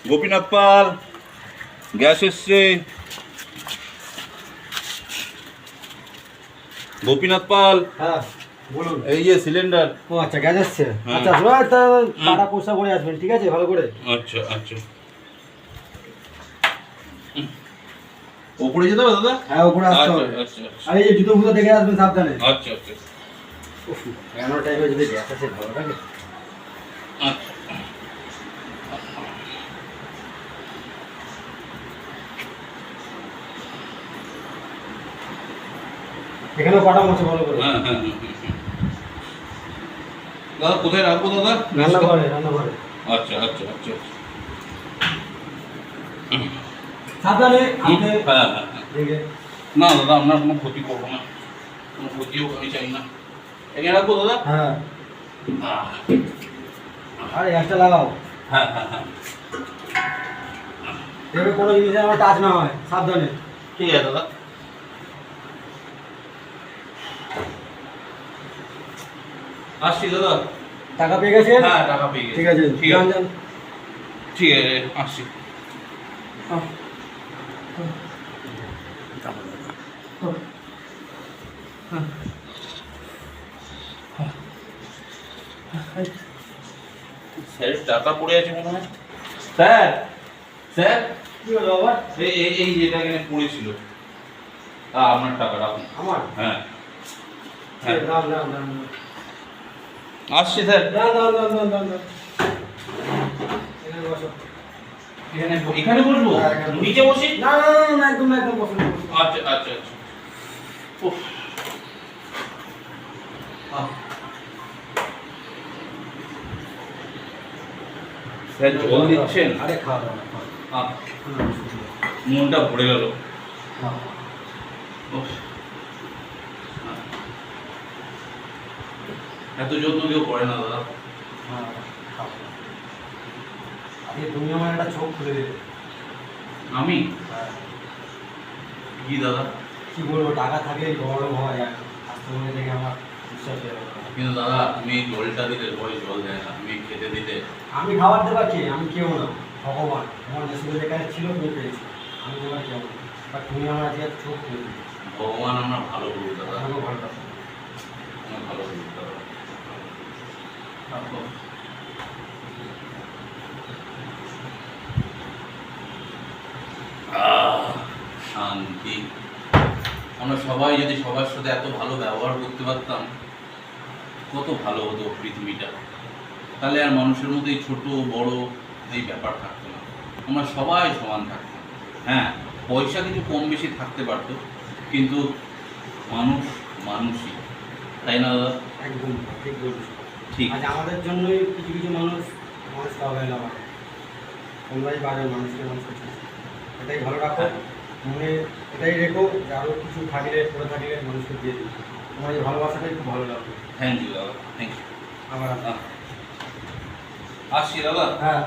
গোপীনাথ পাল, gas এসছে। গোপীনাথ পাল, হ্যাঁ বলুন। এই যে সিলিন্ডার। ও আচ্ছা, গ্যাস আসছে। হ্যাঁ। আচ্ছা কাটা পোষা করে আসবেন, ঠিক আছে, ভালো করে। আচ্ছা আচ্ছা, ওপরে যেতে হবে দাদা? হ্যাঁ, উপরে আসতে হবে। আচ্ছা আচ্ছা আর এই যে জুতো ফুতো দেখে আসবেন সাবধানে। আচ্ছা আচ্ছা কেন টাইমে যদি গ্যাস আসে ভালো লাগে। আচ্ছা। এখানেও কাটা মরছে ভালো করে। হ্যাঁ হ্যাঁ হ্যাঁ। দাদা কোথায় রাখবো দাদা? রান্নাঘরে, রান্নাঘরে। আচ্ছা আচ্ছা আচ্ছা সাবধানে হ্যাঁ আপনি হ্যাঁ হ্যাঁ। দেখে। না দাদা, আপনার কোনো ক্ষতি করবো না, কোনো ক্ষতিও আমি চাই না। এখানে রাখবো দাদা? হ্যাঁ, আহ, আর গ্যাসটা লাগাও। হ্যাঁ হ্যাঁ হ্যাঁ, দেখবে কোনো জিনিসে আমার টাচ না হয়, সাবধানে। ঠিক আছে দাদা। আসছি দাদা। টাকা পেয়ে গেছেন? হ্যাঁ টাকা পেয়ে গেছি। ঠিক আছে, ঠিক যান আছে যান। ঠিক আছে, আসছি। স্যার টাকা পড়ে আছে মনে হয়। স্যার স্যার, কি হলো আবার? এই এই এই যেটা এখানে পড়েছিল, আপনার টাকা রাখুন। আমার? হ্যাঁ হ্যাঁ, দাও দাও দাও। আসছি স্যার। দাও দাও দাও দাও দাও দাও। এখানে বসো। এখানে এখানে বসবো? হ্যাঁ, এখানে বসো। নিচে বসি? না না না না, একদম একদম বসো না, বসো। আচ্ছা আচ্ছা আচ্ছা। উফ। স্যার জল দিচ্ছেন? আরে খাওয়া দাও না, খাও। মনটা ভরে গেল। খাও। উফ। এত যত্ন কেউ করে না দাদা। হ্যাঁ, খাও। আরে তুমি আমার একটা চোখ খুলে দিলে। আমি হ্যাঁ। কি দাদা? কি বলবো, টাকা থাকলেই বড় হয়, আর আস্তে মনে থেকে আমার বিশ্বাস হয়ে গেল। কিন্তু দাদা তুমি জলটা দিলে সবাই জল দেয় না, তুমি খেতে দিলে। আমি খাবার দেবার কে? আমি কেউ না, ভগবান। আমার নসিবে লেখা ছিল, তুমি পেয়েছি। আমি তোমার কেউ না, বাট তুমি আমার আজকে চোখ খুলে দিলে। ভগবান আমার ভালো করুক দাদা, আমাকেও ভালো লাগলো। আমার ভালো করুক দাদা। শান্তি। আমরা সবাই যদি সবার সাথে এত ভালো ব্যবহার করতে পারতাম, কত ভালো হতো পৃথিবীটা। তাহলে আর মানুষের মধ্যে এই ছোট বড় এই ব্যাপার থাকতো না, আমরা সবাই সমান থাকতাম। হ্যাঁ, পয়সা কিছু কম বেশি থাকতে পারতো, কিন্তু মানুষ মানুষই, তাই না দাদা? একদম ঠিক বলছো। ঠিক। আজ আমাদের জন্যই কিছু কিছু মানুষকে অবহেলা করে। তোমরাই বাড়ির মানুষকে মানুষ করছো, এটাই ভালো রাখো মনে, এটাই রেখো যে আরও কিছু থাকলে পড়ে থাকলে মানুষকে দিয়ে দিই। তোমার এই ভালোবাসাটাই খুব ভালো লাগবে। থ্যাংক ইউ দাদা, থ্যাংক ইউ। আবার আসছি দাদা। হ্যাঁ।